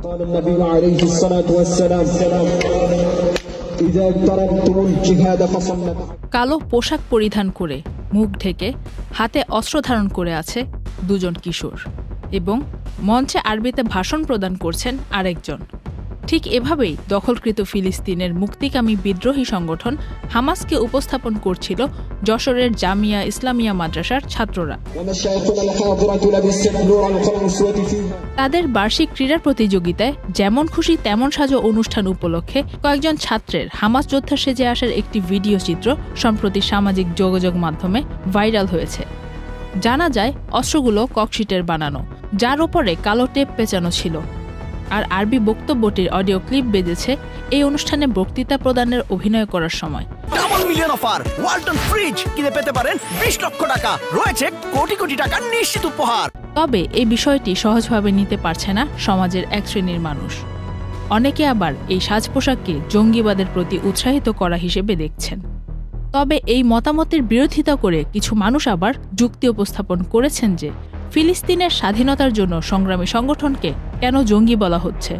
قال النبي عليه الصلاة والسلام إذا تركتم الجهاد فصلت। কালো পোশাক পরিধান করে মুখ ঢেকে হাতে অস্ত্র ধারণ করে আছে দুজন কিশোর এবং মঞ্চে আরবিতে ভাষণ প্রদান করছেন আরেকজন। ঠিক এভাবেই দখলকৃত ফিলিস্তিনের মুক্তিকামী বিদ্রোহী সংগঠন হামাসকে উপস্থাপন করছিল যশোরের জামিয়া ইসলামিয়া মাদ্রাসার ছাত্ররা। তাদের বার্ষিক ক্রীড়া প্রতিযোগিতায় যেমন খুশি তেমন সাজো অনুষ্ঠান উপলক্ষে কয়েকজন ছাত্রের হামাস যোদ্ধা সেজে আসার একটি ভিডিও চিত্র সম্প্রতি সামাজিক যোগাযোগ মাধ্যমে ভাইরাল হয়েছে। জানা যায় অস্ত্রগুলো ককশিটের বানানো, যার উপরে কালো টেপ পেঁচানো ছিল। আর আরবি বক্তব্যটির অডিও ক্লিপ বেজেছে এই অনুষ্ঠানে বক্তৃতা প্রদানের অভিনয় করার সময়। Double million offer, Walton fridge কিনে পেতে পারেন 20 লক্ষ টাকা, রয়েছে কোটি কোটি টাকার নিশ্চিত উপহার। তবে এই বিষয়টি সহজভাবে নিতে পারছে না সমাজের এক শ্রেণীর মানুষ। অনেকে আবার এই সাজ পোশাককে জঙ্গিবাদের প্রতি উৎসাহিত করা হিসেবে দেখছেন। তবে এই মতামতের বিরোধিতা করে কিছু মানুষ আবার যুক্তি উপস্থাপন করেছেন যে ফিলিস্তিনের স্বাধীনতার জন্য সংগ্রামী সংগঠনকে কেন জঙ্গি বলা হচ্ছে।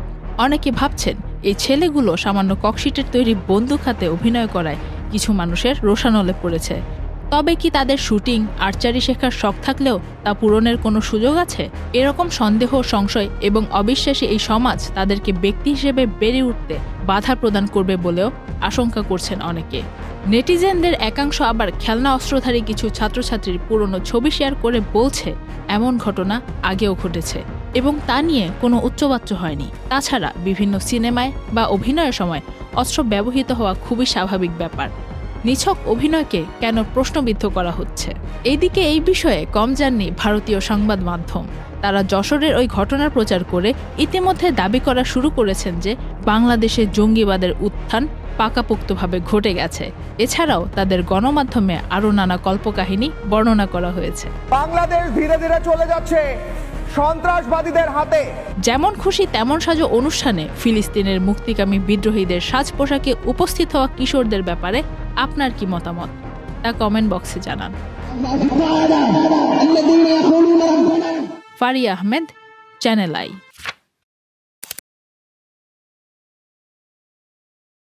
অনেকে ভাবছেন এই ছেলেগুলো সামান্য ককশিটের তৈরি বন্দুক হাতে অভিনয় করায় কিছু মানুষের রোষানলে পড়েছে। তবে কি তাদের শুটিং আর্চারি শেখার শখ থাকলেও তা পূরণের কোনো সুযোগ আছে? এরকম সন্দেহ, সংশয় এবং অবিশ্বাসী এই সমাজ তাদেরকে ব্যক্তি হিসেবে বেড়ে উঠতে বাধা প্রদান করবে বলেও আশঙ্কা করছেন অনেকে। নেটিজেনদের একাংশ আবার খেলনা অস্ত্রধারী কিছু ছাত্রছাত্রীর পুরনো ছবি শেয়ার করে বলছে এমন ঘটনা আগেও ঘটেছে এবং তা নিয়ে কোনো উচ্চবাচ্য হয়নি। তাছাড়া বিভিন্ন সিনেমায় বা অভিনয়ের সময় অস্ত্র ব্যবহৃত হওয়া খুবই স্বাভাবিক ব্যাপার। নিছক অভিনয়কে কেন প্রশ্নবিদ্ধ করা হচ্ছে? এইদিকে এই বিষয়ে কম যাননি ভারতীয় সংবাদ মাধ্যম। তারা যশোরের ওই ঘটনার প্রচার করে ইতিমধ্যে দাবি করা শুরু করেছেন যে বাংলাদেশে জঙ্গিবাদের উত্থান পাকাপোক্তভাবে ঘটে গেছে। এছাড়াও তাদের গণমাধ্যমে আরও নানা কল্পকাহিনী বর্ণনা করা হয়েছে। বাংলাদেশ ধীরে ধীরে চলে যাচ্ছে সন্ত্রাসবাদীদের হাতে। যেমন খুশি তেমন সাজো অনুষ্ঠানে ফিলিস্তিনের মুক্তিকামী বিদ্রোহীদের সাজ পোশাকে উপস্থিত হওয়া কিশোরদের ব্যাপারে আপনার কি মতামত তা কমেন্ট বক্সে জানান। Faria Ahmed, channel I.